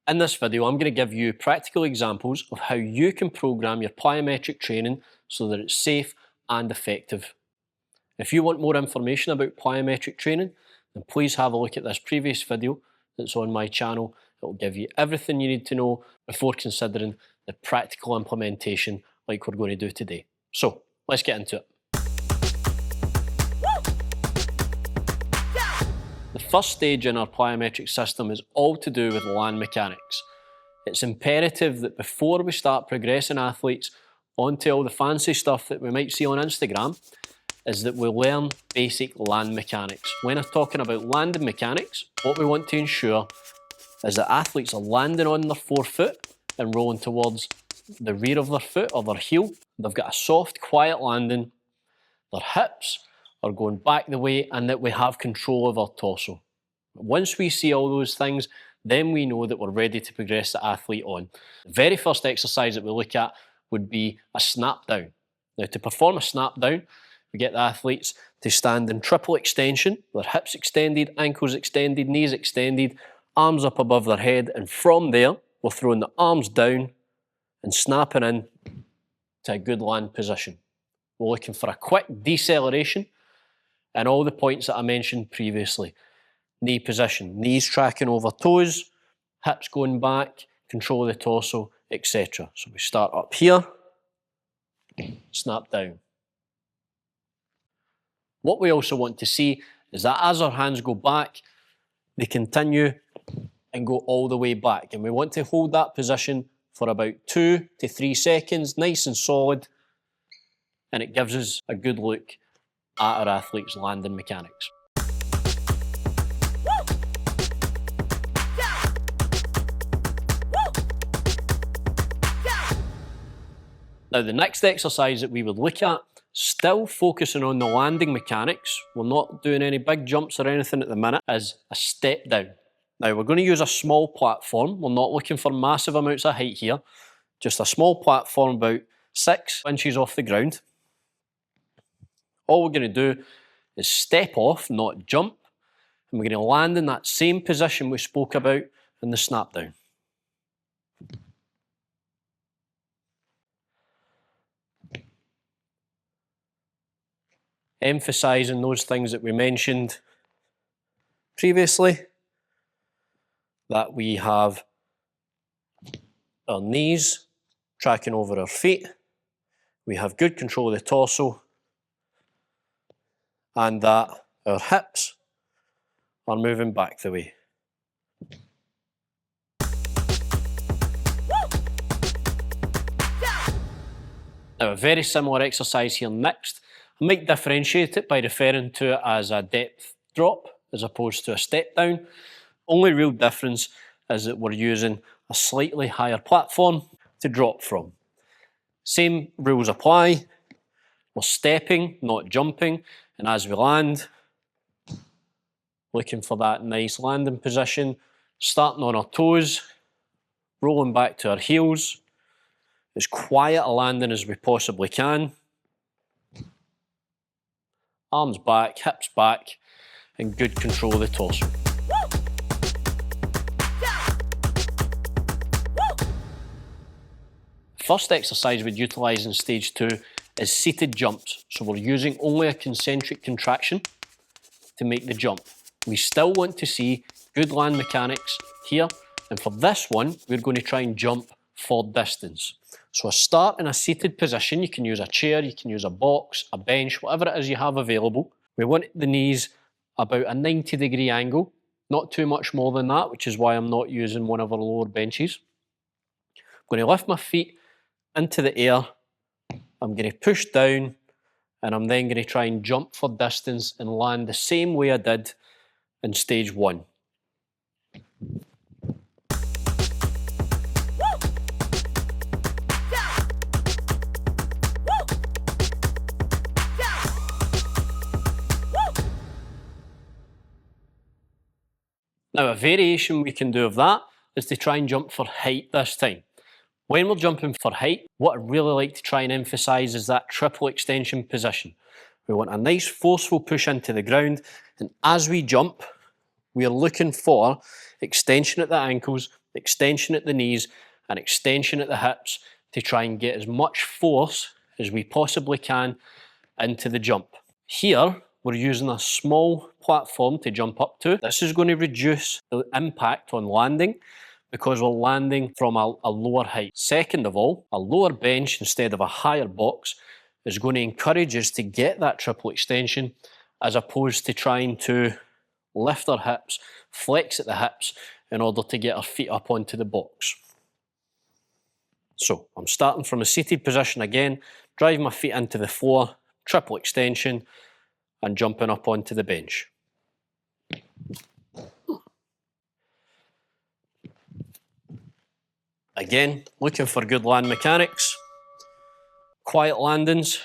In this video, I'm going to give you practical examples of how you can program your plyometric training so that it's safe and effective. If you want more information about plyometric training, then please have a look at this previous video that's on my channel. It will give you everything you need to know before considering the practical implementation like we're going to do today. So, let's get into it. The first stage in our plyometric system is all to do with land mechanics. It's imperative that before we start progressing athletes onto all the fancy stuff that we might see on Instagram, is that we learn basic land mechanics. When I'm talking about landing mechanics, what we want to ensure is that athletes are landing on their forefoot and rolling towards the rear of their foot or their heel. They've got a soft, quiet landing. Their hips are going back the way, and that we have control of our torso. Once we see all those things, then we know that we're ready to progress the athlete on. The very first exercise that we look at would be a snap down. Now, to perform a snap down, we get the athletes to stand in triple extension, their hips extended, ankles extended, knees extended, arms up above their head, and from there, we're throwing the arms down and snapping in to a good land position. We're looking for a quick deceleration and all the points that I mentioned previously. Knee position, knees tracking over toes, hips going back, control of the torso, etc. So we start up here, snap down. What we also want to see is that as our hands go back, they continue and go all the way back. And we want to hold that position for about 2 to 3 seconds, nice and solid. And it gives us a good look at our athletes' landing mechanics. Now, the next exercise that we would look at, still focusing on the landing mechanics, we're not doing any big jumps or anything at the minute, is a step down. Now, we're going to use a small platform. We're not looking for massive amounts of height here, just a small platform about 6 inches off the ground. All we're going to do is step off, not jump, and we're going to land in that same position we spoke about in the snap down. Emphasising those things that we mentioned previously, that we have our knees tracking over our feet, we have good control of the torso, and that our hips are moving back the way. Now, a very similar exercise here next. I might differentiate it by referring to it as a depth drop as opposed to a step down. Only real difference is that we're using a slightly higher platform to drop from. Same rules apply. We're stepping, not jumping, and as we land, looking for that nice landing position, starting on our toes, rolling back to our heels, as quiet a landing as we possibly can. Arms back, hips back, and good control of the torso. First exercise we'd utilise in stage 2 is seated jumps. So we're using only a concentric contraction to make the jump. We still want to see good land mechanics here, and for this one, we're going to try and jump for distance. So a start in a seated position, you can use a chair, you can use a box, a bench, whatever it is you have available. We want the knees about a 90-degree angle, not too much more than that, which is why I'm not using one of our lower benches. I'm going to lift my feet into the air, I'm going to push down, and I'm then going to try and jump for distance and land the same way I did in stage 1. Now, a variation we can do of that is to try and jump for height this time. When we're jumping for height, what I really like to try and emphasise is that triple extension position. We want a nice forceful push into the ground, and as we jump, We are looking for extension at the ankles, extension at the knees, and extension at the hips to try and get as much force as we possibly can into the jump. Here, we're using a small platform to jump up to. This is going to reduce the impact on landing because we're landing from a lower height. Second of all, a lower bench instead of a higher box is going to encourage us to get that triple extension as opposed to trying to lift our hips, flex at the hips in order to get our feet up onto the box. So I'm starting from a seated position again, driving my feet into the floor, triple extension, and jumping up onto the bench. Again, looking for good land mechanics, quiet landings,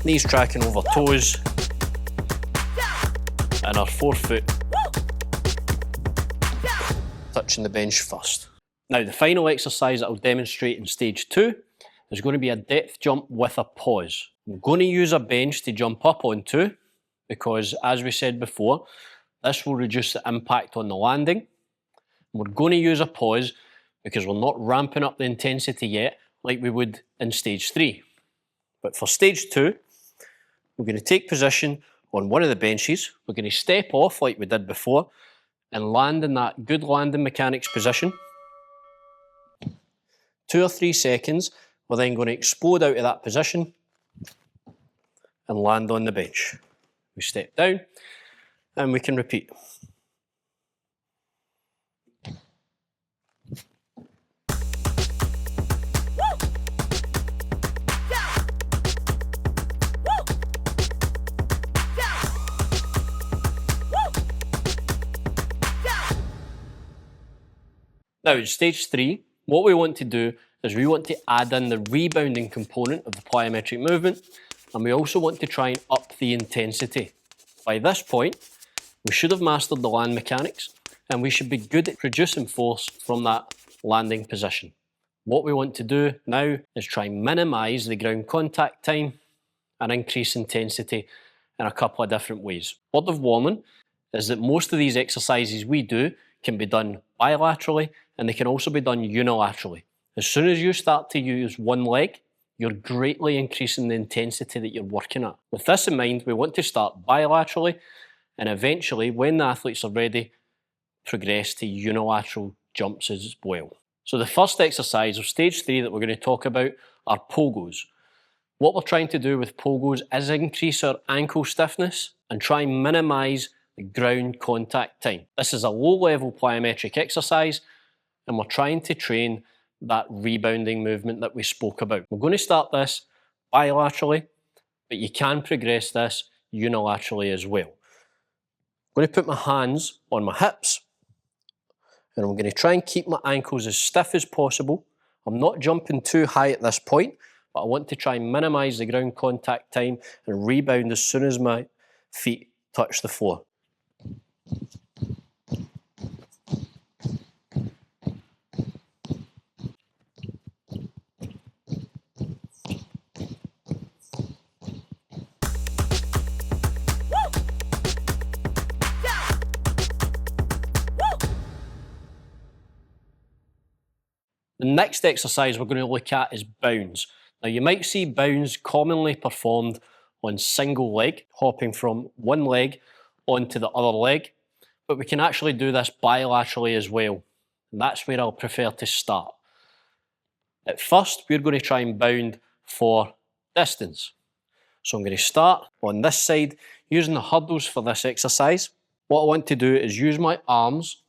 knees tracking over toes, and our forefoot touching the bench first. Now the final exercise that I'll demonstrate in stage 2 is going to be a depth jump with a pause. I'm going to use a bench to jump up onto because, as we said before, this will reduce the impact on the landing. We're going to use a pause because we're not ramping up the intensity yet like we would in stage 3. But for stage 2, we're going to take position on one of the benches. We're going to step off like we did before and land in that good landing mechanics position. 2 or 3 seconds, we're then going to explode out of that position and land on the bench. We step down and we can repeat. Now in stage 3, what we want to do is we want to add in the rebounding component of the plyometric movement, and we also want to try and up the intensity. By this point, we should have mastered the land mechanics and we should be good at producing force from that landing position. What we want to do now is try and minimise the ground contact time and increase intensity in a couple of different ways. Word of warning is that most of these exercises we do can be done bilaterally and they can also be done unilaterally. As soon as you start to use one leg, you're greatly increasing the intensity that you're working at. With this in mind, we want to start bilaterally and eventually, when the athletes are ready, progress to unilateral jumps as well. So the first exercise of stage 3 that we're going to talk about are pogos. What we're trying to do with pogos is increase our ankle stiffness and try and minimise the ground contact time. This is a low-level plyometric exercise and we're trying to train that rebounding movement that we spoke about. We're going to start this bilaterally, but you can progress this unilaterally as well. I'm going to put my hands on my hips and I'm going to try and keep my ankles as stiff as possible. I'm not jumping too high at this point, but I want to try and minimise the ground contact time and rebound as soon as my feet touch the floor. The next exercise we're going to look at is bounds. Now you might see bounds commonly performed on single leg, hopping from one leg onto the other leg, but we can actually do this bilaterally as well. And that's where I'll prefer to start. At first, we're going to try and bound for distance. So I'm going to start on this side using the hurdles for this exercise. What I want to do is use my arms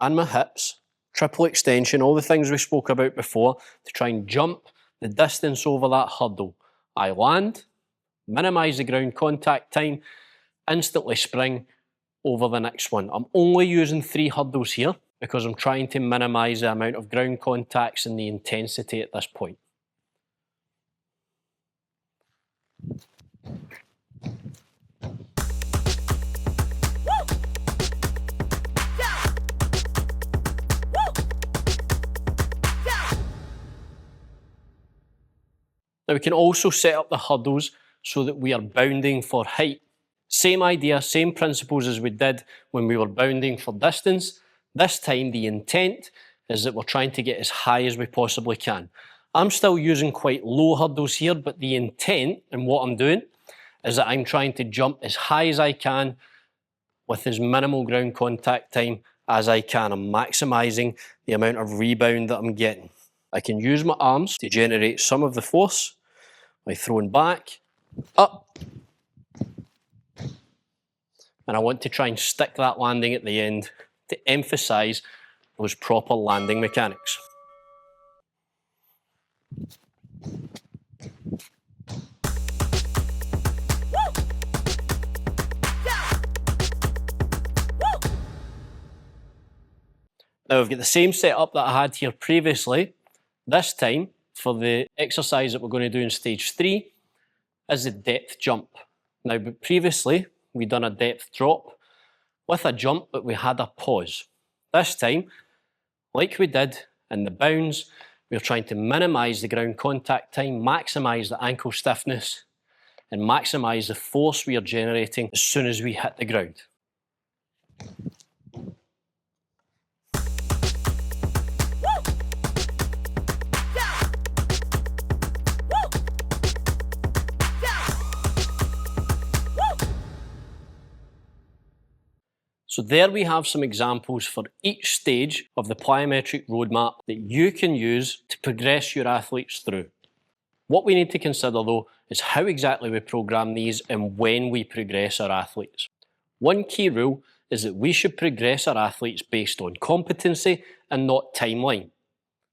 and my hips, triple extension, all the things we spoke about before, to try and jump the distance over that hurdle. I land, minimise the ground contact time, instantly spring over the next one. I'm only using 3 hurdles here because I'm trying to minimise the amount of ground contacts and the intensity at this point. Now we can also set up the hurdles so that we are bounding for height. Same idea, same principles as we did when we were bounding for distance. This time the intent is that we're trying to get as high as we possibly can. I'm still using quite low hurdles here, but the intent and what I'm doing is that I'm trying to jump as high as I can with as minimal ground contact time as I can. I'm maximising the amount of rebound that I'm getting. I can use my arms to generate some of the force by throwing back, up, and I want to try and stick that landing at the end to emphasise those proper landing mechanics. Now I've got the same setup that I had here previously. This time, for the exercise that we're going to do in stage 3, is the depth jump. Now, but previously, we'd done a depth drop with a jump, but we had a pause. This time, like we did in the bounds, we're trying to minimise the ground contact time, maximise the ankle stiffness, and maximise the force we are generating as soon as we hit the ground. So there we have some examples for each stage of the plyometric roadmap that you can use to progress your athletes through. What we need to consider though is how exactly we program these and when we progress our athletes. One key rule is that we should progress our athletes based on competency and not timeline.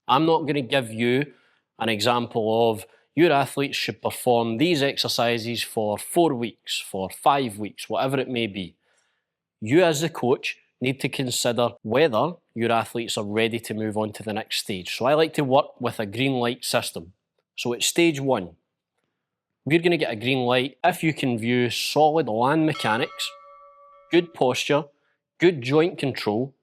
I'm not going to give you an example of your athletes should perform these exercises for 4 weeks, for 5 weeks, whatever it may be. You as the coach need to consider whether your athletes are ready to move on to the next stage. So I like to work with a green light system. So at stage 1, we're going to get a green light if you can view solid land mechanics, good posture, good joint control,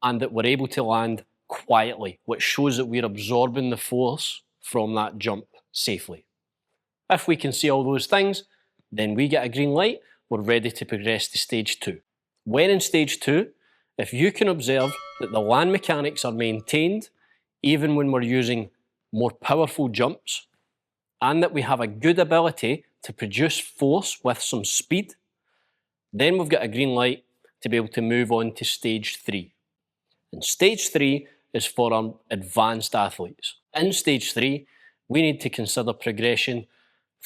and that we're able to land quietly, which shows that we're absorbing the force from that jump safely. If we can see all those things, then we get a green light, we're ready to progress to stage 2. When in stage 2, if you can observe that the land mechanics are maintained, even when we're using more powerful jumps, and that we have a good ability to produce force with some speed, then we've got a green light to be able to move on to stage 3. And stage 3 is for our advanced athletes. In stage 3, we need to consider progression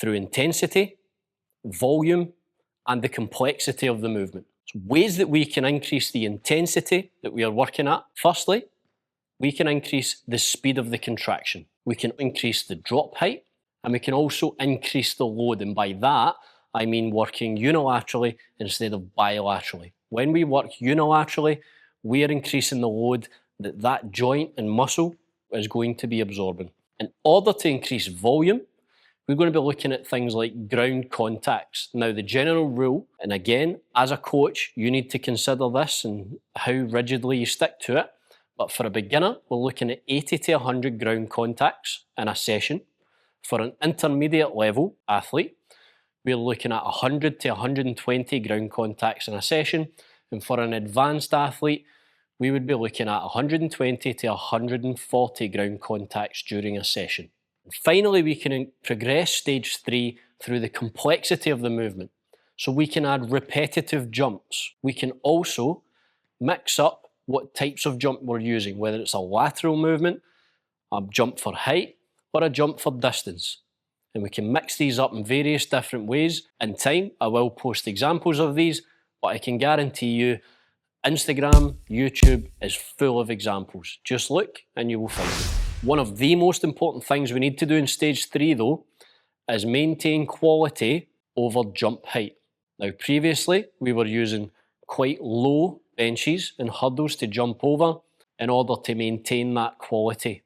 through intensity, volume, and the complexity of the movement. So ways that we can increase the intensity that we are working at. Firstly, we can increase the speed of the contraction. We can increase the drop height, and we can also increase the load. And by that, I mean working unilaterally instead of bilaterally. When we work unilaterally, we are increasing the load that joint and muscle is going to be absorbing. In order to increase volume, we're going to be looking at things like ground contacts. Now, the general rule, and again, as a coach, you need to consider this and how rigidly you stick to it. But for a beginner, we're looking at 80 to 100 ground contacts in a session. For an intermediate level athlete, we're looking at 100 to 120 ground contacts in a session. And for an advanced athlete, we would be looking at 120 to 140 ground contacts during a session. Finally, we can progress stage 3 through the complexity of the movement. So we can add repetitive jumps. We can also mix up what types of jump we're using, whether it's a lateral movement, a jump for height, or a jump for distance. And we can mix these up in various different ways. In time, I will post examples of these, but I can guarantee you Instagram, YouTube is full of examples. Just look and you will find them. One of the most important things we need to do in stage 3 though, is maintain quality over jump height. Now previously, we were using quite low benches and hurdles to jump over in order to maintain that quality.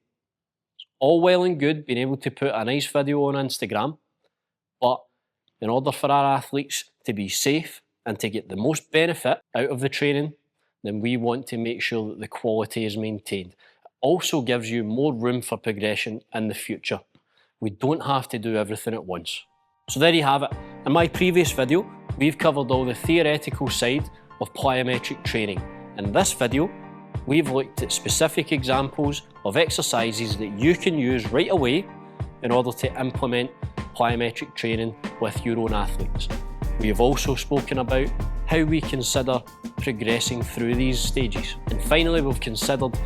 It's all well and good being able to put a nice video on Instagram, but in order for our athletes to be safe and to get the most benefit out of the training, then we want to make sure that the quality is maintained. Also gives you more room for progression in the future. We don't have to do everything at once. So there you have it. In my previous video, we've covered all the theoretical side of plyometric training. In this video, we've looked at specific examples of exercises that you can use right away in order to implement plyometric training with your own athletes. We have also spoken about how we consider progressing through these stages. And finally, we've considered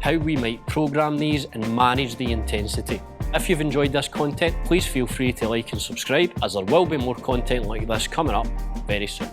how we might program these and manage the intensity. If you've enjoyed this content, please feel free to like and subscribe, as there will be more content like this coming up very soon.